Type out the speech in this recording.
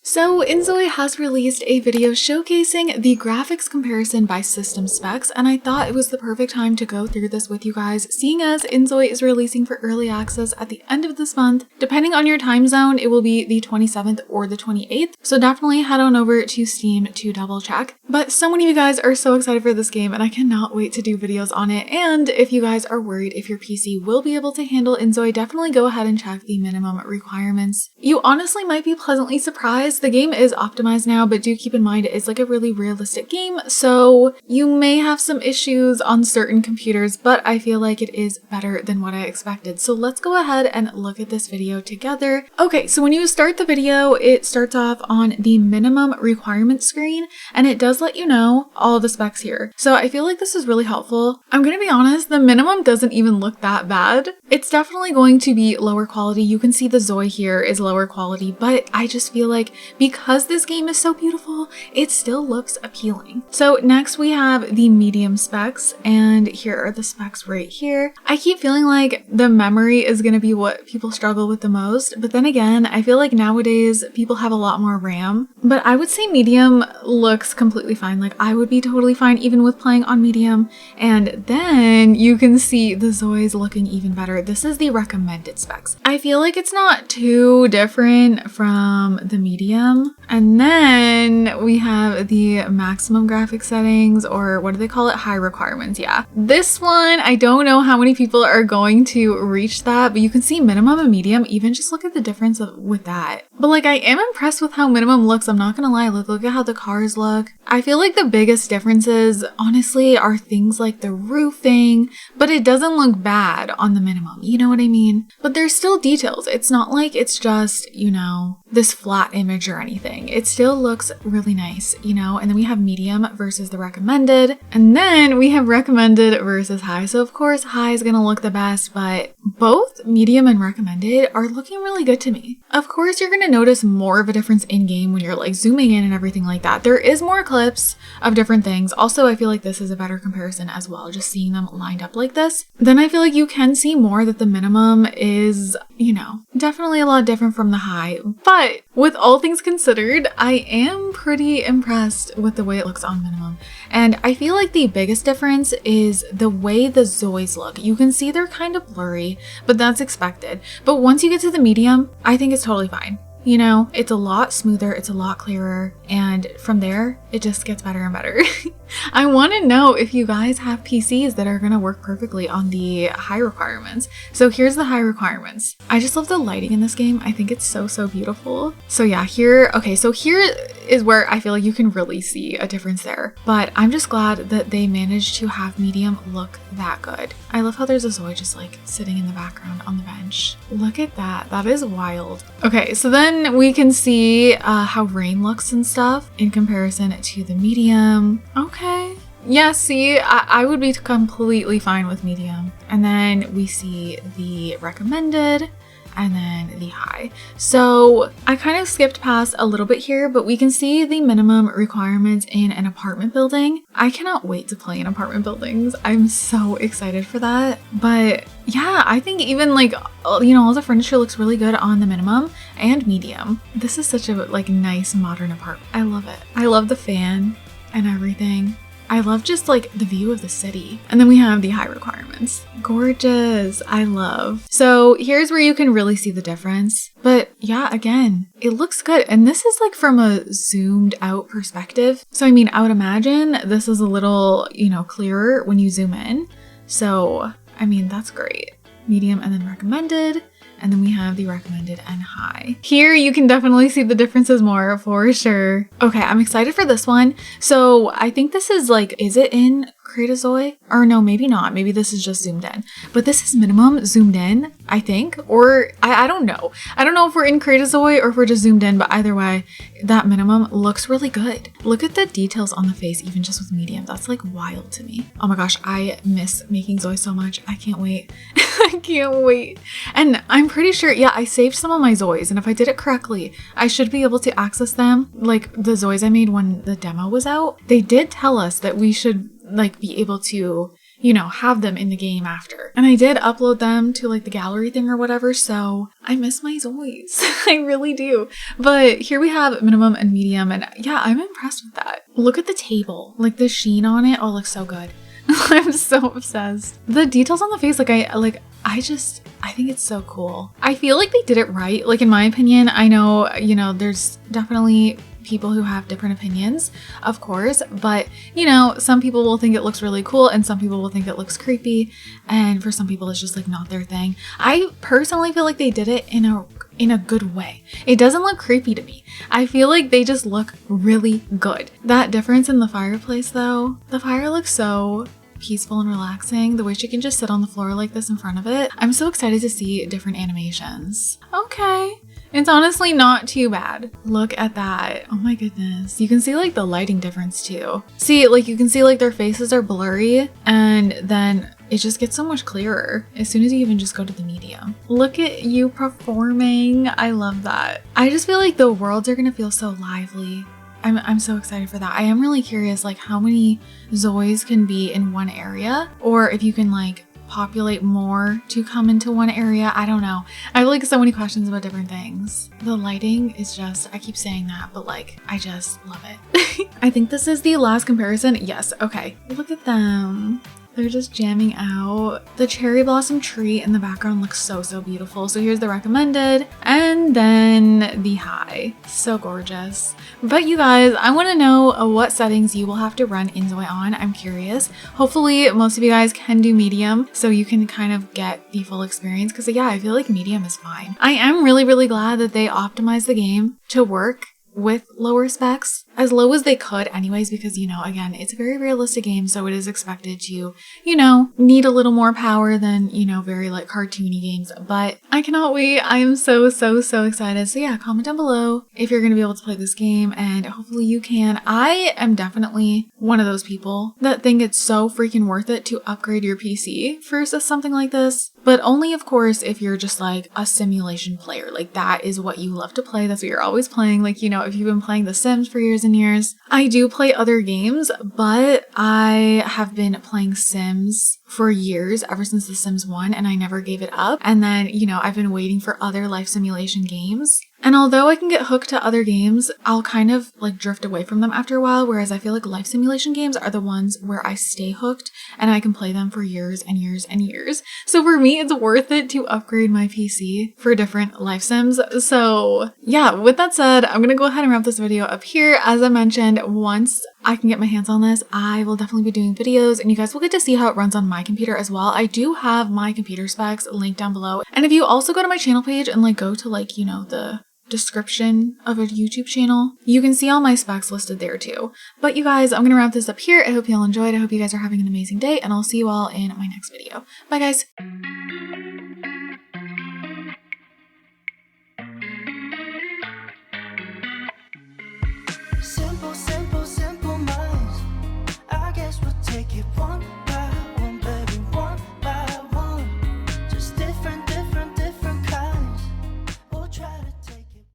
So inZOI has released a video showcasing the graphics comparison by system specs, and I thought it was the perfect time to go through this with you guys, seeing as inZOI is releasing for early access at the end of this month. Depending on your time zone, it will be the 27th or the 28th, so definitely head on over to Steam to double check. But so many of you guys are so excited for this game, and I cannot wait to do videos on it. And if you guys are worried if your PC will be able to handle inZOI, definitely go ahead and check the minimum requirements. You honestly might be pleasantly surprised. The game is optimized now, but do keep in mind it is like a really realistic game, so you may have some issues on certain computers, but I feel like it is better than what I expected. So let's go ahead and look at this video together. Okay, so when you start the video, it starts off on the minimum requirement screen, and it does let you know all the specs here. So I feel like this is really helpful. I'm gonna be honest, the minimum doesn't even look that bad. It's definitely going to be lower quality. You can see the ZOI here is lower quality, but I just feel like because this game is so beautiful, it still looks appealing. So next we have the medium specs, and here are the specs right here. I keep feeling like the memory is gonna be what people struggle with the most, but then again, I feel like nowadays people have a lot more RAM, but I would say medium looks completely fine. Like I would be totally fine even with playing on medium. And then you can see the ZOI's looking even better. This is the recommended specs. I feel like it's not too different from the medium. And then we have the maximum graphic settings, or what do they call it? High requirements. Yeah. This one, I don't know how many people are going to reach that, but you can see minimum and medium. Even just look at the difference with that. But like, I am impressed with how minimum looks. I'm not gonna lie. Look at how the cars look. I feel like the biggest differences, honestly, are things like the roofing, but it doesn't look bad on the minimum. You know what I mean? But there's still details. It's not like it's just, you know, this flat image or anything. It still looks really nice, you know? And then we have medium versus the recommended. And then we have recommended versus high. So of course, high is gonna look the best, but both medium and recommended are looking really good to me. Of course, you're gonna notice more of a difference in game when you're like zooming in and everything like that. There is more clips of different things. Also, I feel like this is a better comparison as well, just seeing them lined up like this. Then I feel like you can see more that the minimum is, you know, definitely a lot different from the high. But with all things considered, I am pretty impressed with the way it looks on minimum. And I feel like the biggest difference is the way the ZOIs look. You can see they're kind of blurry, but that's expected. But once you get to the medium, I think it's totally fine. You know, it's a lot smoother, it's a lot clearer, and from there, it just gets better and better. I want to know if you guys have PCs that are going to work perfectly on the high requirements. So here's the high requirements. I just love the lighting in this game. I think it's so beautiful. So yeah, here is where I feel like you can really see a difference there. But I'm just glad that they managed to have medium look that good. I love how there's a ZOI just like sitting in the background on the bench. Look at that. That is wild. Okay, so then we can see how rain looks and stuff in comparison to the medium. Okay. Yeah, see, I would be completely fine with medium. And then we see the recommended and then the high. So I kind of skipped past a little bit here, but we can see the minimum requirements in an apartment building. I cannot wait to play in apartment buildings. I'm so excited for that. But yeah, I think even like, you know, all the furniture looks really good on the minimum and medium. This is such a like nice modern apartment. I love it. I love the fan and everything. I love just like the view of the city. And then we have the high requirements. Gorgeous. I love. So here's where you can really see the difference. But yeah, again, it looks good. And this is like from a zoomed out perspective. So I mean, I would imagine this is a little, you know, clearer when you zoom in. So I mean, that's great. Medium and then recommended. And then we have the recommended and high. Here you can definitely see the differences more for sure. Okay, I'm excited for this one. So I think this is like, is it in inZOI? Or no, maybe not. Maybe this is just zoomed in. But this is minimum zoomed in, I think. Or I don't know. I don't know if we're in inZOI or if we're just zoomed in, but either way, that minimum looks really good. Look at the details on the face, even just with medium. That's like wild to me. Oh my gosh, I miss making ZOI so much. I can't wait. I can't wait. And I'm pretty sure, yeah, I saved some of my ZOIs, and if I did it correctly, I should be able to access them. Like the ZOIs I made when the demo was out, they did tell us that we should like be able to you know, have them in the game after. And I did upload them to like the gallery thing or whatever, so I miss my ZOIs. I really do. But here we have minimum and medium, and yeah, I'm impressed with that. Look at the table, like the sheen on it. Oh, it looks so good. I'm so obsessed. The details on the face, I think it's so cool. I feel like they did it right. Like in my opinion, I know, you know, there's definitely people who have different opinions, of course, but you know, some people will think it looks really cool and some people will think it looks creepy, and for some people it's just like not their thing. I personally feel like they did it in a good way. It doesn't look creepy to me. I feel like they just look really good. That difference in the fireplace though, the fire looks so peaceful and relaxing. The way she can just sit on the floor like this in front of it. I'm so excited to see different animations. Okay. It's honestly not too bad. Look at that. Oh my goodness. You can see like the lighting difference too. See, like you can see like their faces are blurry and then it just gets so much clearer as soon as you even just go to the medium. Look at you performing. I love that. I just feel like the worlds are gonna feel so lively. I'm so excited for that. I am really curious like how many ZOIs can be in one area, or if you can like populate more to come into one area. I don't know. I have like so many questions about different things. The lighting is just, I keep saying that, but like I just love it. I think this is the last comparison. Yes. Okay. Look at them. They're just jamming out. The cherry blossom tree in the background looks so, so beautiful. So here's the recommended and then the high. So gorgeous. But you guys, I want to know what settings you will have to run inZOI on. I'm curious. Hopefully most of you guys can do medium so you can kind of get the full experience, because yeah, I feel like medium is fine. I am really, really glad that they optimized the game to work with lower specs, as low as they could anyways, because you know, again, it's a very realistic game, so it is expected to, you know, need a little more power than, you know, very like cartoony games. But I cannot wait. I am so, so, so excited. So yeah, comment down below if you're gonna be able to play this game, and hopefully you can. I am definitely one of those people that think it's so freaking worth it to upgrade your PC for something like this, but only of course if you're just like a simulation player. Like that is what you love to play, that's what you're always playing. Like, you know, if you've been playing The Sims for years and years. I do play other games, but I have been playing Sims for years, ever since The Sims 1, and I never gave it up. And then, you know, I've been waiting for other life simulation games. And although I can get hooked to other games, I'll kind of like drift away from them after a while, whereas I feel like life simulation games are the ones where I stay hooked and I can play them for years and years and years. So for me, it's worth it to upgrade my PC for different life sims. So yeah, with that said, I'm gonna go ahead and wrap this video up here. As I mentioned, once I can get my hands on this, I will definitely be doing videos and you guys will get to see how it runs on my computer as well. I do have my computer specs linked down below. And if you also go to my channel page and like go to like, you know, the description of a YouTube channel, you can see all my specs listed there too. But you guys, I'm gonna wrap this up here. I hope you all enjoyed. I hope you guys are having an amazing day, and I'll see you all in my next video. Bye guys. Simple.